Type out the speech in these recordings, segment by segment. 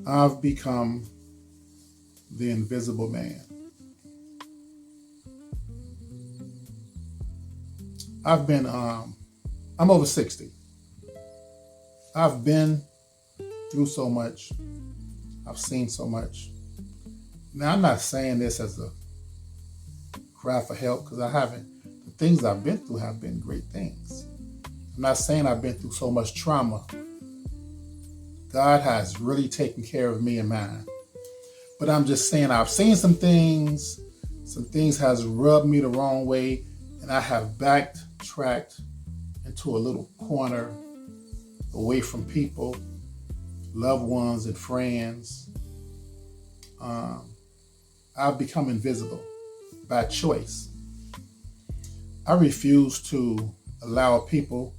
I've become the invisible man. I'm over 60. I've been through so much. I've seen so much. Now, I'm not saying this as a cry for help because I haven't. The things I've been through have been great things. I'm not saying I've been through so much trauma. God has really taken care of me and mine. But I'm just saying I've seen some things has rubbed me the wrong way, and I have backtracked into a little corner away from people, loved ones and friends. I've become invisible by choice. I refuse to allow people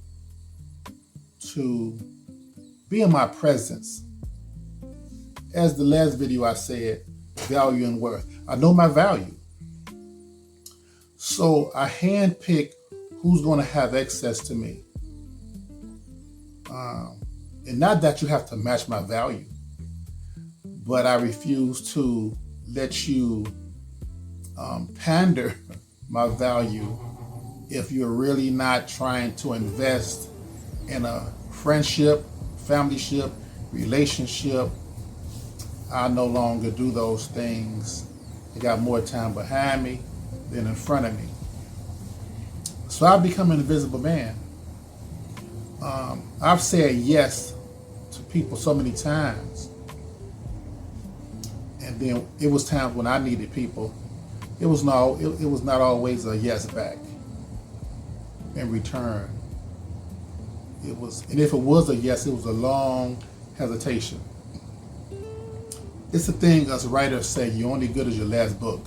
to be in my presence. As the last video I said, value and worth. I know my value. So I handpick who's going to have access to me. And not that you have to match my value, but I refuse to let you pander my value if you're really not trying to invest in a friendship, familyship, relationship. I no longer do those things. I got more time behind me than in front of me. So I've become an invisible man. I've said yes to people so many times. And then it was times when I needed people. It was not always a yes back in return. And if it was a yes, it was a long hesitation. It's the thing us writers say, you're only good as your last book.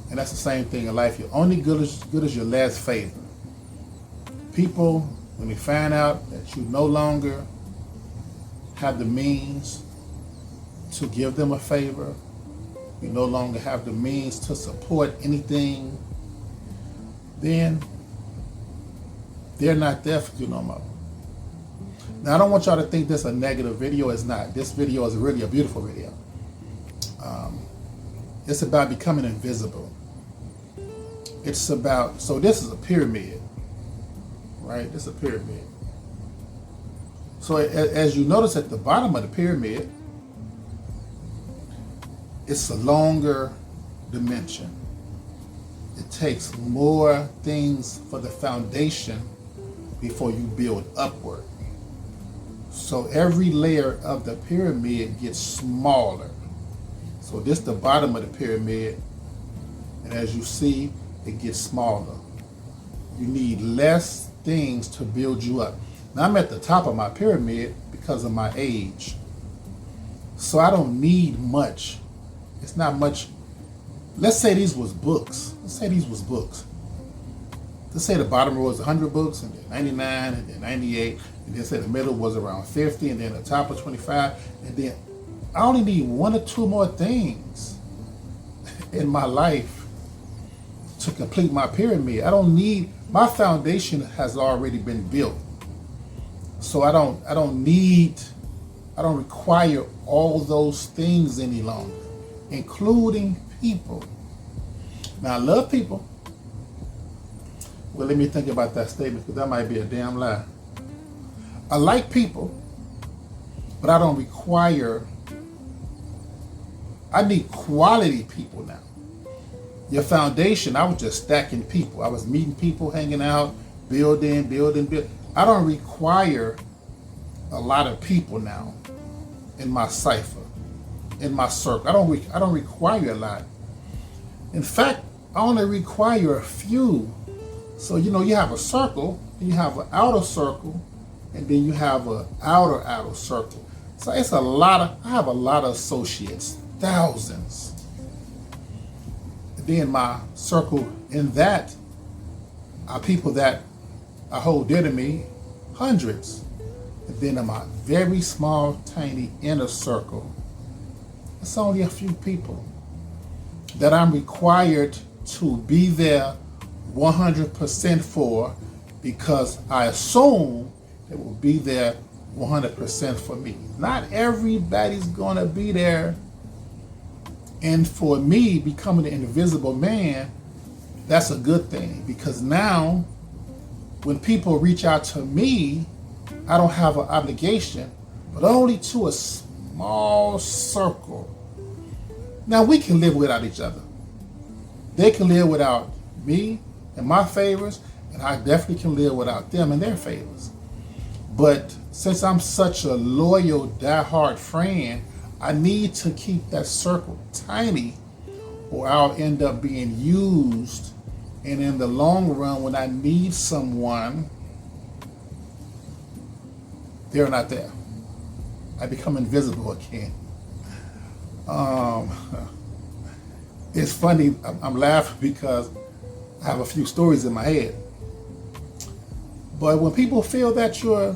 And that's the same thing in life. You're only good as your last favor. People, when they find out that you no longer have the means to give them a favor, you no longer have the means to support anything, then they're not there for you no more. Now, I don't want y'all to think this a negative video. It's not. This video is really a beautiful video. It's about becoming invisible. It's about, so this is a pyramid, right? This is a pyramid. So as you notice at the bottom of the pyramid, it's a longer dimension. It takes more things for the foundation before you build upward. So every layer of the pyramid gets smaller. So this is the bottom of the pyramid, and as you see, it gets smaller. You need less things to build you up. Now I'm at the top of my pyramid because of my age. So I don't need much. It's not much. Let's say these was books. Let's say the bottom row is 100 books, and then 99, and then 98, and then say the middle was around 50, and then the top was 25, and then I only need one or two more things in my life to complete my pyramid. I don't need, my foundation has already been built. So I don't require all those things any longer, including people. Now, I love people. Well, let me think about that statement, because that might be a damn lie. I like people, but I don't require, I need quality people now. Your foundation, I was just stacking people. I was meeting people, hanging out, building. I don't require a lot of people now in my cipher, in my circle. I don't require a lot. In fact, I only require a few. So, you have a circle, then you have an outer circle, and then you have an outer circle. So I have a lot of associates, thousands. And then my circle in that are people that I hold dear to me, hundreds. And then in my very small, tiny inner circle, it's only a few people that I'm required to be there 100% for, because I assume they will be there 100% for me. Not everybody's gonna be there. And for me, becoming an invisible man, that's a good thing, because now when people reach out to me, I don't have an obligation, but only to a small circle. Now we can live without each other. They can live without me and my favors, and I definitely can live without them and their favors. But since I'm such a loyal, diehard friend, I need to keep that circle tiny, or I'll end up being used. And in the long run, when I need someone, they're not there. I become invisible again. It's funny, I'm laughing because I have a few stories in my head. But when people feel that you're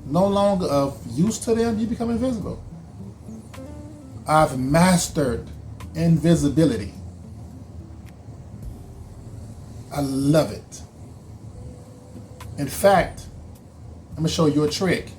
no longer of use to them, you become invisible. I've mastered invisibility. I love it. In fact, I'm gonna show you a trick.